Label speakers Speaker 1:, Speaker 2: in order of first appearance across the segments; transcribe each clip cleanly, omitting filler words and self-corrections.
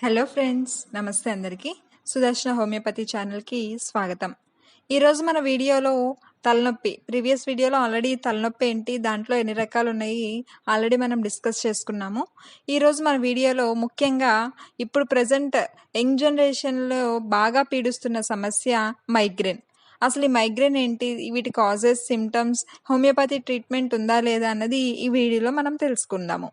Speaker 1: Hello friends, నమస్తే అందరికీ. సుదర్శన homeopathy ఛానల్కి స్వాగతం. ఈరోజు మన వీడియోలో తలనొప్పి, ప్రీవియస్ వీడియోలో ఆల్రెడీ తలనొప్పి ఏంటి, దాంట్లో ఎన్ని రకాలు ఉన్నాయి ఆల్రెడీ మనం డిస్కస్ చేసుకున్నాము. ఈరోజు మన వీడియోలో ముఖ్యంగా ఇప్పుడు ప్రజెంట్ యంగ్ జనరేషన్లో బాగా పీడిస్తున్న సమస్య మైగ్రేన్. అసలు ఈ మైగ్రేన్ ఏంటి, వీటి కాజెస్, సిమ్టమ్స్, హోమియోపతి ట్రీట్మెంట్ ఉందా లేదా అన్నది ఈ వీడియోలో మనం తెలుసుకుందాము.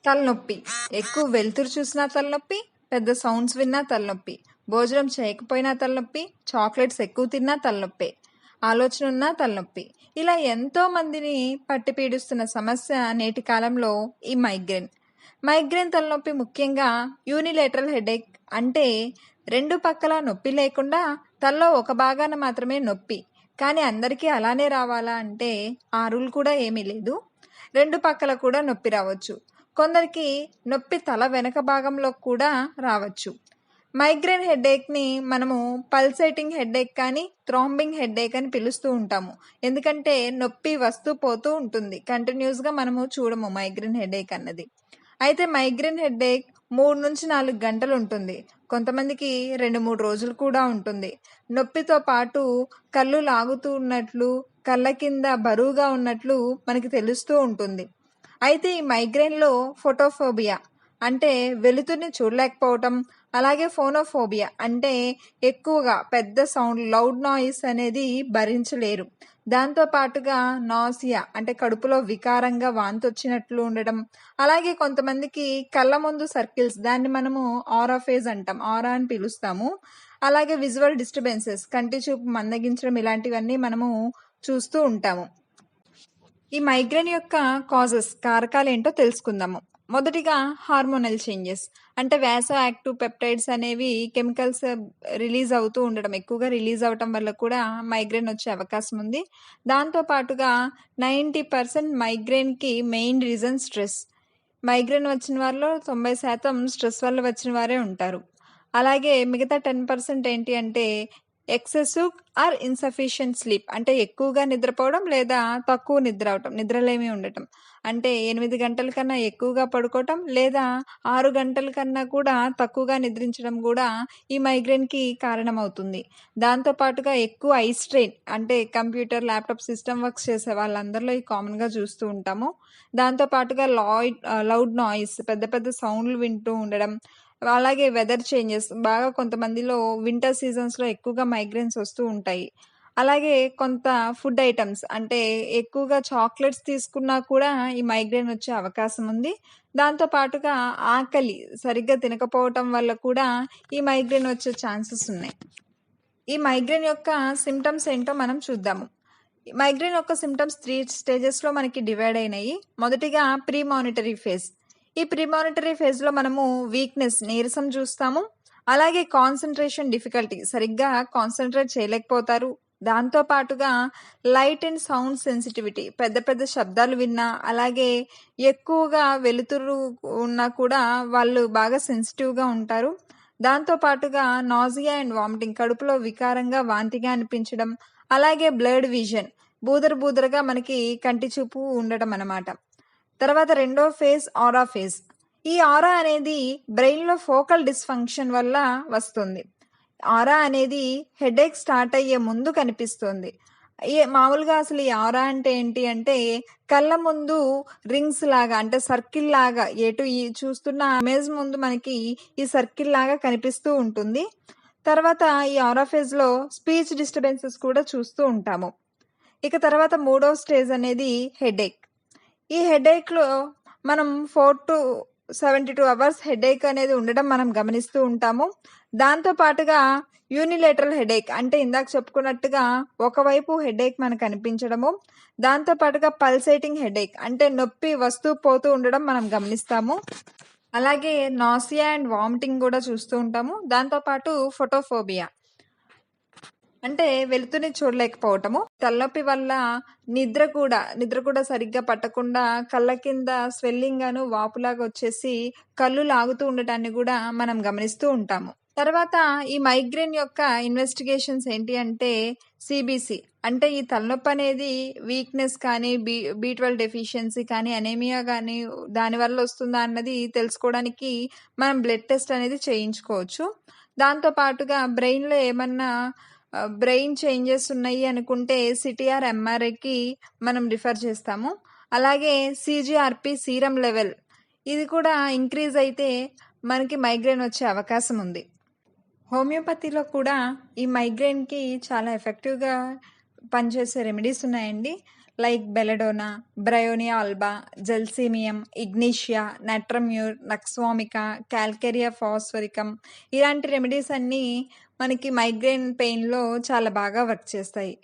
Speaker 1: తలనొప్పి, ఎక్కువ వెలుతురు చూసినా తలనొప్పి, పెద్ద సౌండ్స్ విన్నా తలనొప్పి, భోజనం చేయకపోయినా తలనొప్పి, చాక్లెట్స్ ఎక్కువ తిన్నా తలనొప్పి, ఆలోచన ఉన్నా తలనొప్పి. ఇలా ఎంతో మందిని పట్టి పీడిస్తున్న సమస్య నేటి కాలంలో ఈ మైగ్రేన్. మైగ్రేన్ తలనొప్పి ముఖ్యంగా యూనిలేటరల్ హెడేక్, అంటే రెండు పక్కల నొప్పి లేకుండా తలలో ఒక భాగాన మాత్రమే నొప్పి. కానీ అందరికీ అలానే రావాలా అంటే ఆ రూల్ కూడా ఏమీ లేదు. రెండు పక్కల కూడా నొప్పి రావచ్చు. కొందరికి నొప్పి తల వెనక భాగంలో కూడా రావచ్చు. మైగ్రేన్ హెడేక్ని మనము పల్సేటింగ్ హెడేక్ కానీ థ్రాంబింగ్ హెడేక్ అని పిలుస్తూ ఉంటాము. ఎందుకంటే నొప్పి వస్తూ పోతూ ఉంటుంది, కంటిన్యూస్గా మనము చూడము మైగ్రేన్ హెడేక్ అన్నది. అయితే మైగ్రేన్ హెడేక్ 3 నుంచి 4 గంటలు ఉంటుంది, కొంతమందికి 2-3 రోజులు కూడా ఉంటుంది. నొప్పితో పాటు కళ్ళు లాగుతూ ఉన్నట్లు, కళ్ళ కింద బరువుగా ఉన్నట్లు మనకి తెలుస్తూ ఉంటుంది. అయితే ఈ మైగ్రేన్లో ఫోటోఫోబియా, అంటే వెలుతురిని చూడలేకపోవటం, అలాగే ఫోనోఫోబియా, అంటే ఎక్కువగా పెద్ద సౌండ్, లౌడ్ నాయిస్ అనేది భరించలేరు. దాంతో పాటుగా నాసియా, అంటే కడుపులో వికారంగా వాంతి వచ్చినట్లు ఉండడం, అలాగే కొంతమందికి కళ్ళ ముందు సర్కిల్స్, దాన్ని మనము ఆరా ఫేజ్ అంటాం, ఆరా అని పిలుస్తాము. అలాగే విజువల్ డిస్టర్బెన్సెస్, కంటి చూపు మందగించడం, ఇలాంటివన్నీ మనము చూస్తూ ఉంటాము. ఈ మైగ్రేన్ యొక్క కాజెస్, కారకాలు ఏంటో తెలుసుకుందాము. మొదటిగా హార్మోనల్ చేంజెస్, అంటే వ్యాసో యాక్టివ్ పెప్టైడ్స్ అనేవి కెమికల్స్ రిలీజ్ అవుతూ ఉండడం, ఎక్కువగా రిలీజ్ అవటం వల్ల కూడా మైగ్రేన్ వచ్చే అవకాశం ఉంది. దాంతోపాటుగా 90% మైగ్రేన్కి మెయిన్ రీజన్ స్ట్రెస్. మైగ్రేన్ వచ్చిన వారిలో 90% స్ట్రెస్ వల్ల వచ్చిన వారే ఉంటారు. అలాగే మిగతా 10% ఏంటి అంటే ఎక్సెసివ్ ఆర్ ఇన్సఫిషియెంట్ స్లీప్, అంటే ఎక్కువగా నిద్రపోవడం లేదా తక్కువ నిద్ర అవటం, నిద్రలేమి ఉండటం. అంటే 8 గంటల కన్నా ఎక్కువగా పడుకోవటం లేదా 6 గంటల కన్నా కూడా తక్కువగా నిద్రించడం కూడా ఈ మైగ్రేన్కి కారణమవుతుంది. దాంతోపాటుగా ఎక్కువ ఐ స్ట్రెయిన్, అంటే కంప్యూటర్, ల్యాప్టాప్, సిస్టమ్ వర్క్స్ చేసే వాళ్ళందరిలో ఈ కామన్గా చూస్తూ ఉంటాము. దాంతోపాటుగా లౌడ్ నాయిస్, పెద్ద పెద్ద సౌండ్లు వింటూ ఉండడం, అలాగే వెదర్ చేంజెస్, బాగా కొంతమందిలో వింటర్ సీజన్స్లో ఎక్కువగా మైగ్రేన్స్ వస్తూ ఉంటాయి. అలాగే కొంత ఫుడ్ ఐటమ్స్, అంటే ఎక్కువగా చాక్లెట్స్ తీసుకున్నా కూడా ఈ మైగ్రేన్ వచ్చే అవకాశం ఉంది. దాంతో పాటుగా ఆకలి సరిగ్గా తినకపోవటం వల్ల కూడా ఈ మైగ్రేన్ వచ్చే ఛాన్సెస్ ఉన్నాయి. ఈ మైగ్రేన్ యొక్క సిమ్టమ్స్ ఏంటో మనం చూద్దాము. మైగ్రేన్ యొక్క సిమ్టమ్స్ 3 స్టేజెస్లో మనకి డివైడ్ అయినాయి. మొదటిగా ప్రీ మానిటరీ ఫేజ్. ఈ ప్రీ మానిటరీ ఫేజ్లో మనము వీక్నెస్, నీరసం చూస్తాము. అలాగే కాన్సన్ట్రేషన్ డిఫికల్టీ, సరిగ్గా కాన్సన్ట్రేట్ చేయలేకపోతారు. దాంతో పాటుగా లైట్ అండ్ సౌండ్ సెన్సిటివిటీ, పెద్ద పెద్ద శబ్దాలు విన్నా, అలాగే ఎక్కువగా వెలుతురు ఉన్నా కూడా వాళ్ళు బాగా సెన్సిటివ్గా ఉంటారు. దాంతో పాటుగా నాజియా అండ్ వామిటింగ్, కడుపులో వికారంగా వాంతిగా అనిపించడం, అలాగే బ్లర్డ్ విజన్, బూదరగా మనకి కంటి చూపు ఉండటం అన్నమాట. తర్వాత రెండో ఫేజ్ ఆరా ఫేజ్. ఈ ఆరా అనేది బ్రెయిన్లో ఫోకల్ డిస్ఫంక్షన్ వల్ల వస్తుంది. ఆరా అనేది హెడేక్ స్టార్ట్ అయ్యే ముందు కనిపిస్తుంది. మామూలుగా అసలు ఈ ఆరా అంటే ఏంటి అంటే కళ్ళ ముందు రింగ్స్ లాగా, అంటే సర్కిల్ లాగా, ఎటు ఈ చూస్తున్న ఇమేజ్ ముందు మనకి ఈ సర్కిల్ లాగా కనిపిస్తూ ఉంటుంది. తర్వాత ఈ ఆరా ఫేజ్లో స్పీచ్ డిస్టర్బెన్సెస్ కూడా చూస్తూ ఉంటాము. ఇక తర్వాత మూడో స్టేజ్ అనేది హెడేక్. ఈ హెడేక్లో మనం 4 to 72 అవర్స్ హెడేక్ అనేది ఉండడం మనం గమనిస్తూ ఉంటాము. దాంతో పాటుగా యూనిలేటరల్ హెడేక్, అంటే ఇందాక చెప్పుకున్నట్టుగా ఒకవైపు హెడేక్ మనకు అనిపించడము. దాంతో పాటుగా పల్సేటింగ్ హెడేక్, అంటే నొప్పి వస్తూ పోతూ ఉండడం మనం గమనిస్తాము. అలాగే నాసియా అండ్ వామిటింగ్ కూడా చూస్తూ ఉంటాము. దాంతోపాటు ఫోటోఫోబియా, అంటే వెలుతురిని చూడలేకపోవటము. తలనొప్పి వల్ల నిద్ర కూడా సరిగ్గా పట్టకుండా కళ్ళ కింద స్వెల్లింగ్ గాను వాపులాగా వచ్చేసి కళ్ళు లాగుతూ ఉండటాన్ని కూడా మనం గమనిస్తూ ఉంటాము. తర్వాత ఈ మైగ్రేన్ యొక్క ఇన్వెస్టిగేషన్స్ ఏంటి అంటే సిబిసి, అంటే ఈ తలనొప్పి అనేది వీక్నెస్ కానీ B12 డెఫిషియన్సీ కానీ అనేమియా కానీ దానివల్ల వస్తుందా అన్నది తెలుసుకోవడానికి మనం బ్లడ్ టెస్ట్ అనేది చేయించుకోవచ్చు. దాంతోపాటుగా బ్రెయిన్లో ఏమన్నా బ్రెయిన్ చేంజెస్ ఉన్నాయి అనుకుంటే సిటీఆర్ ఎంఆర్ఐకి మనం రిఫర్ చేస్తాము. అలాగే సిజిఆర్పి సీరం లెవెల్ ఇది కూడా ఇంక్రీజ్ అయితే మనకి మైగ్రేన్ వచ్చే అవకాశం ఉంది. హోమియోపతిలో కూడా ఈ మైగ్రేన్కి చాలా ఎఫెక్టివ్గా పనిచేసే రెమెడీస్ ఉన్నాయండి. Like belladonna, bryonia alba, gelsemium, ignatia, natrum mur, nux vomica, calcarea phosphoricum ఇలాంటి రెమెడీస్ అన్నీ మనకి మైగ్రేన్ పెయిన్లో చాలా బాగా వర్క్ చేస్తాయి.